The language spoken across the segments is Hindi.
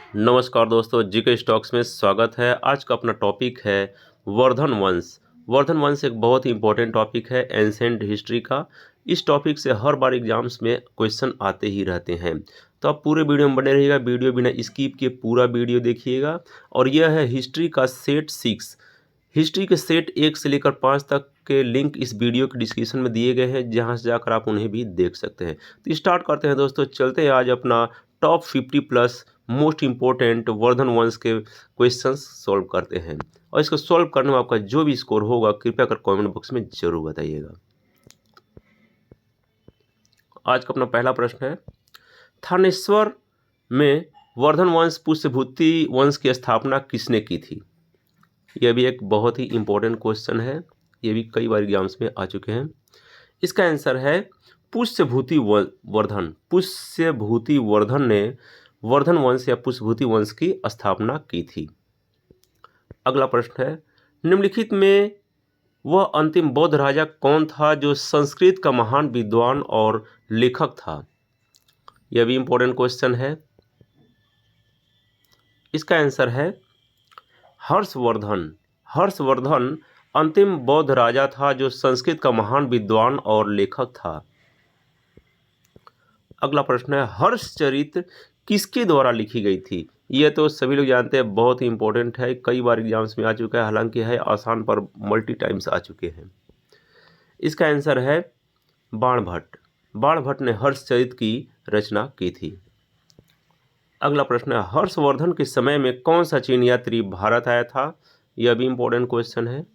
नमस्कार दोस्तों, जीके स्टॉक्स में स्वागत है। आज का अपना टॉपिक है वर्धन वंश। वर्धन वंश एक बहुत ही इंपॉर्टेंट टॉपिक है एंसेंट हिस्ट्री का। इस टॉपिक से हर बार एग्जाम्स में क्वेश्चन आते ही रहते हैं, तो आप पूरे वीडियो में बने रहिएगा। वीडियो बिना स्किप किए पूरा वीडियो देखिएगा। और यह है हिस्ट्री का सेट 6। हिस्ट्री के सेट 1 से लेकर 5 तक के लिंक इस वीडियो के डिस्क्रिप्शन में दिए गए हैं, जहां से जाकर आप उन्हें भी देख सकते हैं। तो स्टार्ट करते हैं दोस्तों। चलते हैं आज अपना top 50 plus most important Vardhan वंश के क्वेश्चंस सॉल्व करते हैं। और इसको सॉल्व करने में आपका जो भी स्कोर होगा कृपया कर कमेंट बॉक्स में जरूर बताइएगा। आज का अपना पहला प्रश्न है, थानेश्वर में वर्धन वंश पुष्यभूति वंश की स्थापना किसने की थी? यह भी एक बहुत ही इंपॉर्टेंट क्वेश्चन है, ये भी कई बार एग्जाम्स में आ चुके हैं। इसका आंसर है पुष्यभूति वर्धन। पुष्यभूति वर्धन ने वर्धन वंश या पुष्यभूति वंश की स्थापना की थी। अगला प्रश्न है, निम्नलिखित में वह अंतिम बौद्ध राजा कौन था जो संस्कृत का महान विद्वान और लेखक था? यह भी इंपॉर्टेंट क्वेश्चन है। इसका आंसर है हर्षवर्धन। हर्षवर्धन अंतिम बौद्ध राजा था जो संस्कृत का महान विद्वान और लेखक था। अगला प्रश्न है, हर्षचरित किसके द्वारा लिखी गई थी? यह तो सभी लोग जानते हैं, बहुत ही इंपॉर्टेंट है, कई बार एग्जाम्स में आ चुका है, हालांकि है आसान पर मल्टी टाइम्स आ चुके हैं। इसका आंसर है बाणभट्ट। बाणभट्ट ने हर्षचरित की रचना की थी। अगला प्रश्न है, हर्षवर्धन के समय में कौन सा चीन यात्री भारत आया था? यह भी इंपॉर्टेंट क्वेश्चन है।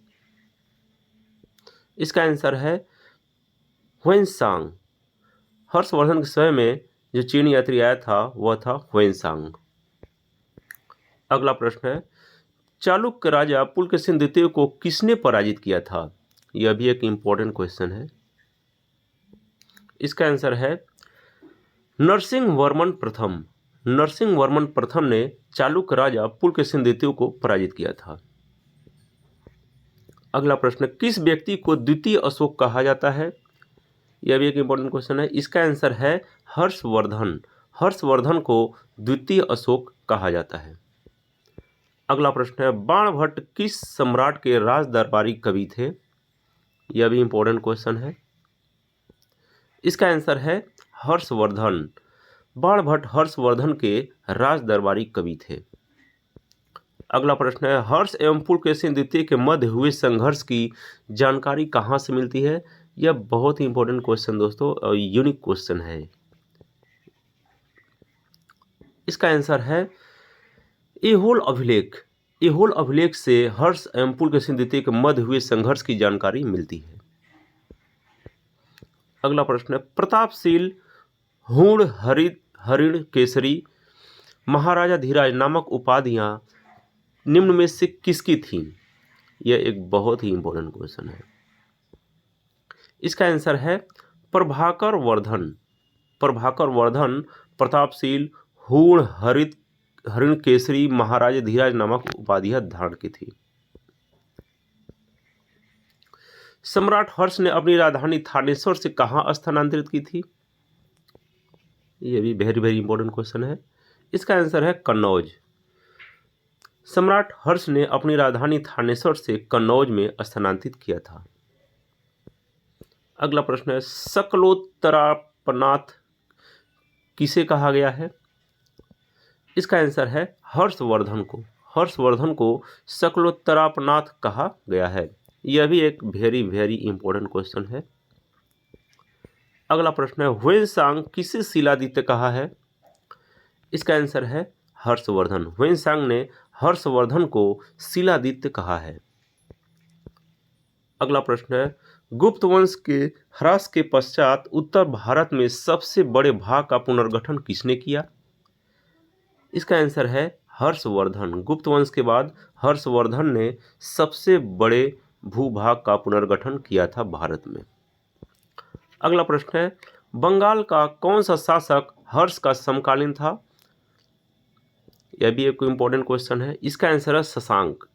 इसका आंसर है ह्वेनसांग। हर्षवर्धन के समय में जो चीन यात्री आया था वह था ह्वेनसांग। अगला प्रश्न है, चालुक्य राजा पुलकेशिन द्वितीय को किसने पराजित किया था? यह भी एक इंपॉर्टेंट क्वेश्चन है। इसका आंसर है नरसिंहवर्मन प्रथम। नरसिंहवर्मन प्रथम ने चालुक्य राजा पुलकेशिन द्वितीय को पराजित किया था। अगला प्रश्न, किस व्यक्ति को द्वितीय अशोक कहा जाता है? यह भी एक इंपॉर्टेंट क्वेश्चन है। इसका आंसर है हर्षवर्धन। हर्षवर्धन को द्वितीय अशोक कहा जाता है। अगला प्रश्न है, बाणभट्ट किस सम्राट के राज दरबारी कवि थे? यह भी इंपॉर्टेंट क्वेश्चन है। इसका आंसर है हर्षवर्धन। बाणभट्ट हर्षवर्धन के राज दरबारी कवि थे। अगला प्रश्न है, हर्ष एवं पुलकेशिन द्वितीय के मध्य हुए संघर्ष की जानकारी कहाँ से मिलती है? यह बहुत ही इंपॉर्टेंट क्वेश्चन दोस्तों, यूनिक क्वेश्चन है। इसका आंसर है ऐहोल अभिलेख। ऐहोल अभिलेख से हर्ष एवं पुलकेशिन द्वितीय के मध्य हुए संघर्ष की जानकारी मिलती है। अगला प्रश्न है, प्रतापशील हूण हरिण केसरी महाराजा धीराज नामक उपाधियां निम्न में से किसकी थीं? यह एक बहुत ही इंपॉर्टेंट क्वेश्चन है। इसका आंसर है प्रभाकर वर्धन। प्रभाकर वर्धन प्रतापशील हूण हरिण केसरी महाराजा धीराज नामक उपाधियां धारण की थी। सम्राट हर्ष ने अपनी राजधानी थानेश्वर से कहां स्थानांतरित की थी? यह भी वेरी वेरी इंपॉर्टेंट क्वेश्चन है। इसका आंसर है कन्नौज। सम्राट हर्ष ने अपनी राजधानी थानेश्वर से कन्नौज में स्थानांतरित किया था। अगला प्रश्न है, सकलोत्तरापनाथ किसे कहा गया है? इसका आंसर है हर्षवर्धन को। हर्षवर्धन को सकलोत्तरापनाथ कहा गया है। यह भी एक वेरी वेरी इंपॉर्टेंट क्वेश्चन है। अगला प्रश्न है, ह्वेनसांग किसे शिलादित्य कहा है? इसका आंसर है हर्षवर्धन। ह्वेनसांग ने हर्षवर्धन को शिलादित्य कहा है। अगला प्रश्न है, गुप्त वंश के ह्रास के पश्चात उत्तर भारत में सबसे बड़े भाग का पुनर्गठन किसने किया? इसका आंसर है हर्षवर्धन। गुप्त वंश के बाद हर्षवर्धन ने सबसे बड़े भूभाग का पुनर्गठन किया था भारत में। अगला प्रश्न है, बंगाल का कौन सा शासक हर्ष का समकालीन था? यह भी एक इंपॉर्टेंट क्वेश्चन है। इसका आंसर है शशांक।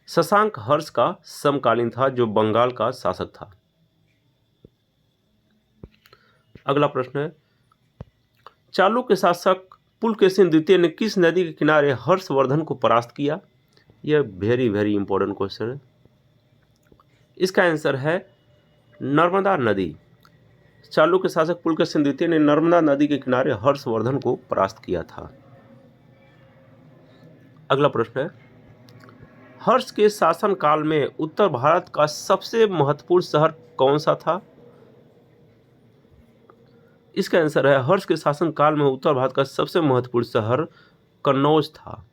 शशांक हर्ष का समकालीन था, जो बंगाल का शासक था। अगला प्रश्न है, चालुक्य शासक पुलकेशिन द्वितीय ने किस नदी के किनारे हर्षवर्धन को परास्त किया? यह वेरी वेरी इंपॉर्टेंट क्वेश्चन है। इसका आंसर है नर्मदा नदी। चालुक्य शासक पुलकेशिन द्वितीय ने नर्मदा नदी के किनारे हर्षवर्धन को परास्त किया था। अगला प्रश्न है, हर्ष के शासन काल में उत्तर भारत का सबसे महत्वपूर्ण शहर कौन सा था? इसका आंसर है हर्ष के शासन काल में उत्तर भारत का सबसे महत्वपूर्ण शहर कन्नौज था।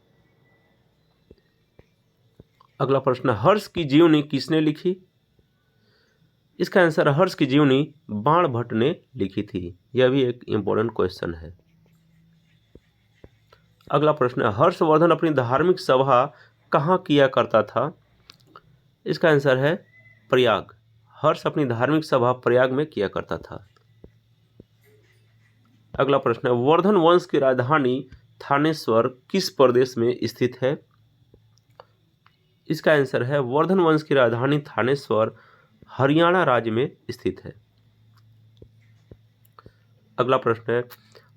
अगला प्रश्न, हर्ष की जीवनी किसने लिखी? इसका आंसर है हर्ष की जीवनी बाणभट्ट ने लिखी थी। यह भी एक इंपॉर्टेंट क्वेश्चन है। अगला प्रश्न है, हर्षवर्धन अपनी धार्मिक सभा कहाँ किया करता था? इसका आंसर है प्रयाग। हर्ष अपनी धार्मिक सभा प्रयाग में किया करता था। अगला प्रश्न है, वर्धन वंश की राजधानी थानेश्वर किस प्रदेश में स्थित है? इसका आंसर है वर्धन वंश की राजधानी थानेश्वर हरियाणा राज्य में स्थित है। अगला प्रश्न है,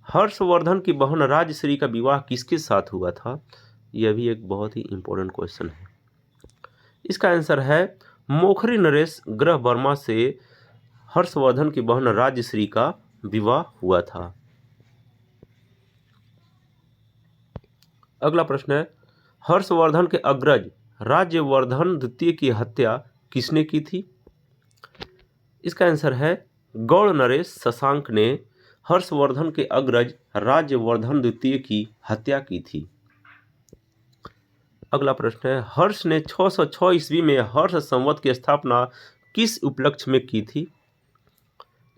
हर्षवर्धन की बहन राजश्री का विवाह किसके साथ हुआ था? यह भी एक बहुत ही इंपॉर्टेंट क्वेश्चन है। इसका आंसर है मोखरी नरेश ग्रह वर्मा से हर्षवर्धन की बहन राजश्री का विवाह हुआ था। अगला प्रश्न है, हर्षवर्धन के अग्रज राज्यवर्धन द्वितीय की हत्या किसने की थी? इसका आंसर है गौड़ नरेश शशांक ने हर्षवर्धन के अग्रज राज्यवर्धन द्वितीय की हत्या की थी। अगला प्रश्न है, हर्ष ने 606 ईस्वी में हर्ष संवत की स्थापना किस उपलक्ष्य में की थी?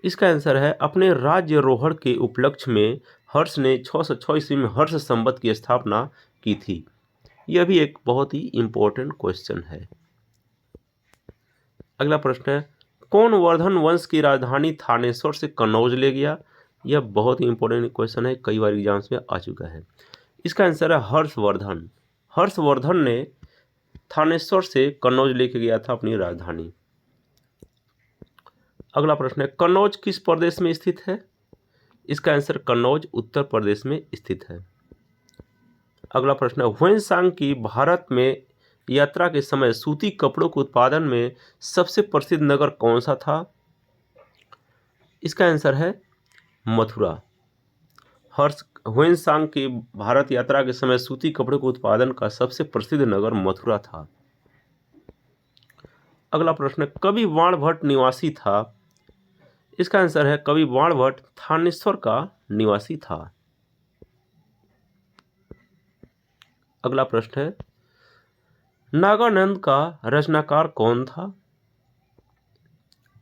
इसका आंसर है अपने राज्यारोहण के उपलक्ष्य में हर्ष ने 606 ईस्वी में हर्ष संवत की स्थापना की थी। यह भी एक बहुत ही इंपॉर्टेंट क्वेश्चन है। अगला प्रश्न है, कौन वर्धन वंश की राजधानी थानेश्वर से कन्नौज ले गया? यह बहुत ही इंपॉर्टेंट क्वेश्चन है, कई बार एग्जाम्स में आ चुका है। इसका आंसर है हर्षवर्धन। हर्षवर्धन ने थानेश्वर से कन्नौज लेके गया था अपनी राजधानी। अगला प्रश्न है, कन्नौज किस प्रदेश में स्थित है? इसका आंसर कन्नौज उत्तर प्रदेश में स्थित है। अगला प्रश्न है, ह्वेनसांग की भारत में यात्रा के समय सूती कपड़ों के उत्पादन में सबसे प्रसिद्ध नगर कौन सा था? इसका आंसर है मथुरा। ह्वेनसांग की भारत यात्रा के समय सूती कपड़ों के उत्पादन का सबसे प्रसिद्ध नगर मथुरा था। अगला प्रश्न, कवि बाणभट्ट निवासी था? इसका आंसर है कवि बाणभट्ट थानेश्वर का निवासी था। अगला प्रश्न है, नागानंद का रचनाकार कौन था?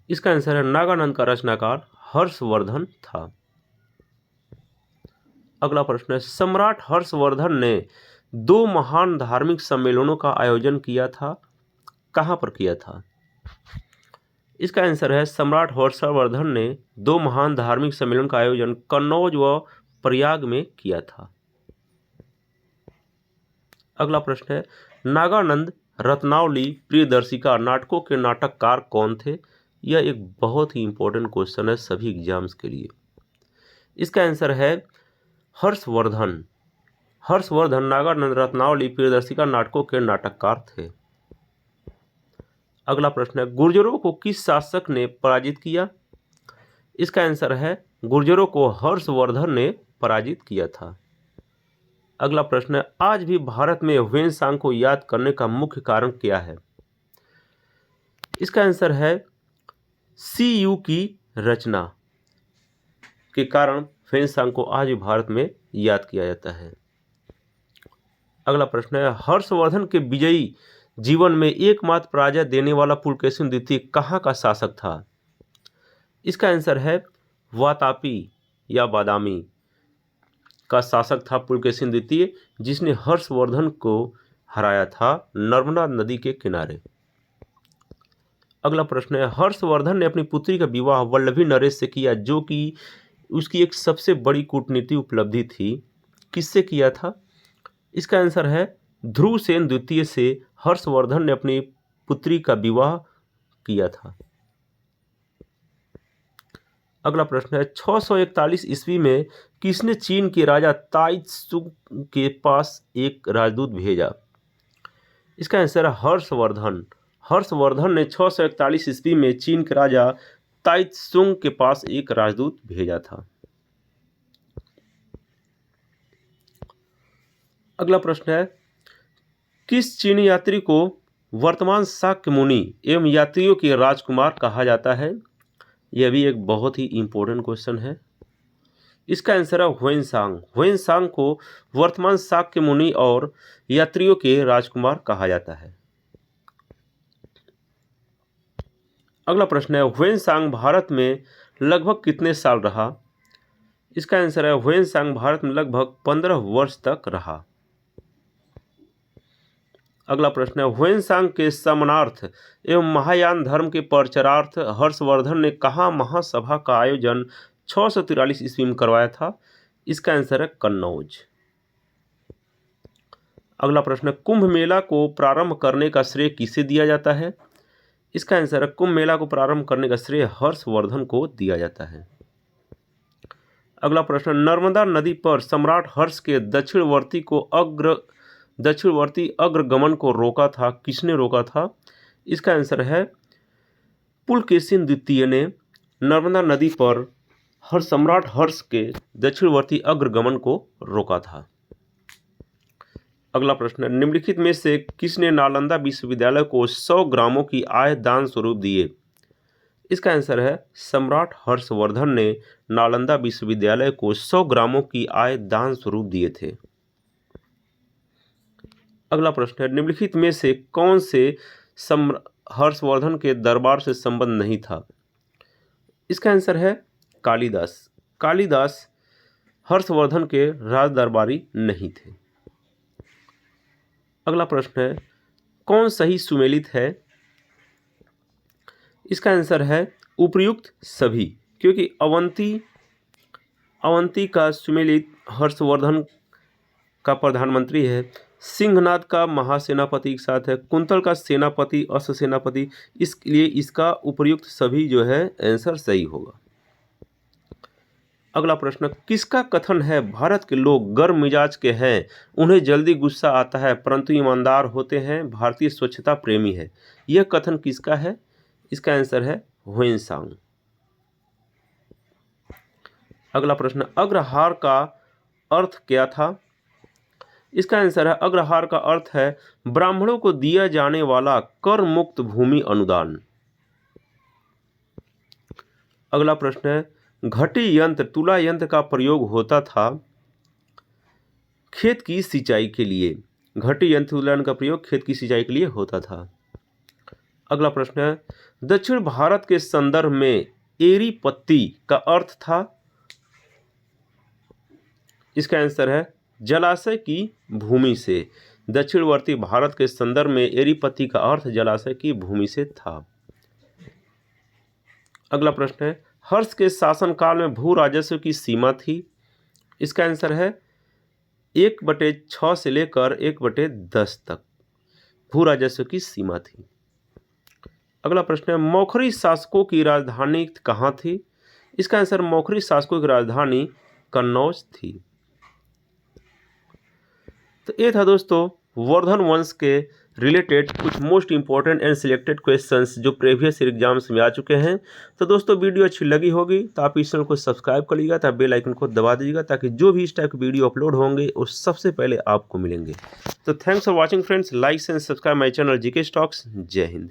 इसका आंसर है नागानंद का रचनाकार हर्षवर्धन था। अगला प्रश्न है, सम्राट हर्षवर्धन ने 2 महान धार्मिक सम्मेलनों का आयोजन किया था, कहां पर किया था? इसका आंसर है सम्राट हर्षवर्धन ने 2 महान धार्मिक सम्मेलन का आयोजन कन्नौज व प्रयाग में किया था। अगला प्रश्न है, नागानंद रत्नावली प्रियदर्शिका नाटकों के नाटककार कौन थे? यह एक बहुत ही इंपॉर्टेंट क्वेश्चन है सभी एग्जाम्स के लिए। इसका आंसर है हर्षवर्धन। हर्षवर्धन नागानंद रत्नावली प्रियदर्शिका नाटकों के नाटककार थे। अगला प्रश्न है, गुर्जरों को किस शासक ने पराजित किया? इसका आंसर है गुर्जरों को हर्षवर्धन ने पराजित किया था। अगला प्रश्न है, आज भी भारत में ह्वेनसांग को याद करने का मुख्य कारण क्या है? इसका आंसर है CU की रचना के कारण ह्वेनसांग को आज भी भारत में याद किया जाता है। अगला प्रश्न है, हर्षवर्धन के विजयी जीवन में एकमात्र पराजय देने वाला पुलकेशिन द्वितीय कहाँ का शासक था? इसका आंसर है वातापी या बादामी का शासक था पुलकेशिन द्वितीय, जिसने हर्षवर्धन को हराया था नर्मदा नदी के किनारे। अगला प्रश्न है, हर्षवर्धन ने अपनी पुत्री का विवाह वल्लभी नरेश से किया, जो कि उसकी एक सबसे बड़ी कूटनीतिक उपलब्धि थी। किससे किया था? इसका आंसर है ध्रुवसेन द्वितीय से हर्षवर्धन ने अपनी पुत्री का विवाह किया था। अगला प्रश्न है 641 ईस्वी में किसने चीन के राजा ताइत्सुंग के पास एक राजदूत भेजा? इसका आंसर है हर्षवर्धन। हर्षवर्धन ने 641 ईस्वी में चीन के राजा ताइत्सुंग के पास एक राजदूत भेजा था। अगला प्रश्न है किस चीनी यात्री को वर्तमान शाक्य मुनि एवं यात्रियों के राजकुमार कहा जाता है? यह भी एक बहुत ही इंपॉर्टेंट क्वेश्चन है। इसका आंसर है ह्वेनसांग। ह्वेनसांग को वर्तमान शाक्य मुनि और यात्रियों के राजकुमार कहा जाता है। अगला प्रश्न है ह्वेनसांग भारत में लगभग कितने साल रहा? इसका आंसर है ह्वेनसांग भारत में लगभग 15 वर्ष तक रहा। अगला प्रश्न है ह्वेनसांग के समानार्थ एवं महायान धर्म के प्रचारार्थ हर्षवर्धन ने कहाँ महासभा का आयोजन 643 ईस्वी में करवाया था? इसका आंसर है कन्नौज। अगला प्रश्न है कुंभ मेला को प्रारंभ करने का श्रेय किसे दिया जाता है? इसका आंसर है कुंभ मेला को प्रारंभ करने का श्रेय हर्षवर्धन को दिया जाता है। अगला प्रश्न नर्मदा नदी पर सम्राट हर्ष के दक्षिणवर्ती अग्रगमन को रोका था, किसने रोका था? इसका आंसर है पुलकेशिन द्वितीय ने नर्मदा नदी पर सम्राट हर्ष के दक्षिणवर्ती अग्रगमन को रोका था। अगला प्रश्न निम्नलिखित में से किसने नालंदा विश्वविद्यालय को 100 ग्रामों की आय दान स्वरूप दिए? इसका आंसर है सम्राट हर्षवर्धन ने नालंदा विश्वविद्यालय को 100 ग्रामों की आय दान स्वरूप दिए थे। अगला प्रश्न है निम्नलिखित में से कौन से हर्षवर्धन के दरबार से संबंध नहीं था? इसका आंसर है कालिदास। कालिदास हर्षवर्धन के राज दरबारी नहीं थे। अगला प्रश्न है कौन सही सुमेलित है? इसका आंसर है उपर्युक्त सभी, क्योंकि अवंती का सुमेलित हर्षवर्धन का प्रधानमंत्री है, सिंहनाद का महासेनापति के साथ है, कुंतल का सेनापति अश्व सेनापति, इसलिए इसका उपर्युक्त सभी जो है आंसर सही होगा। अगला प्रश्न किसका कथन है भारत के लोग गर्म मिजाज के हैं, उन्हें जल्दी गुस्सा आता है परंतु ईमानदार होते हैं, भारतीय स्वच्छता प्रेमी है? यह कथन किसका है? इसका आंसर है ह्वेनसांग। अगला प्रश्न अग्रहार का अर्थ क्या था? इसका आंसर है अग्रहार का अर्थ है ब्राह्मणों को दिया जाने वाला कर मुक्त भूमि अनुदान। अगला प्रश्न है घटी यंत्र तुला यंत्र का प्रयोग होता था खेत की सिंचाई के लिए। घटी यंत्र तुला यंत्र का प्रयोग खेत की सिंचाई के लिए होता था। अगला प्रश्न है दक्षिण भारत के संदर्भ में एरी पत्ती का अर्थ था? इसका आंसर है जलाशय की भूमि से। दक्षिणवर्ती भारत के संदर्भ में एरीपत्ती का अर्थ जलाशय की भूमि से था। अगला प्रश्न है हर्ष के शासनकाल में भू राजस्व की सीमा थी? इसका आंसर है 1/6 से लेकर 1/10 तक भू राजस्व की सीमा थी। अगला प्रश्न है मौखरी शासकों की राजधानी कहाँ थी? इसका आंसर मौखरी शासकों की राजधानी कन्नौज थी। तो ये था दोस्तों वर्धन वंश के रिलेटेड कुछ most important and selected questions जो प्रीवियस ईयर एग्जाम्स में आ चुके हैं। तो दोस्तों वीडियो अच्छी लगी होगी तो आप इस चैनल को सब्सक्राइब कर लीजिएगा, तब बेल आइकन को दबा दीजिएगा ताकि जो भी इस टाइप की वीडियो अपलोड होंगे वो सबसे पहले आपको मिलेंगे। तो thanks for watching friends, like and subscribe my channel GK stocks. जय हिंद।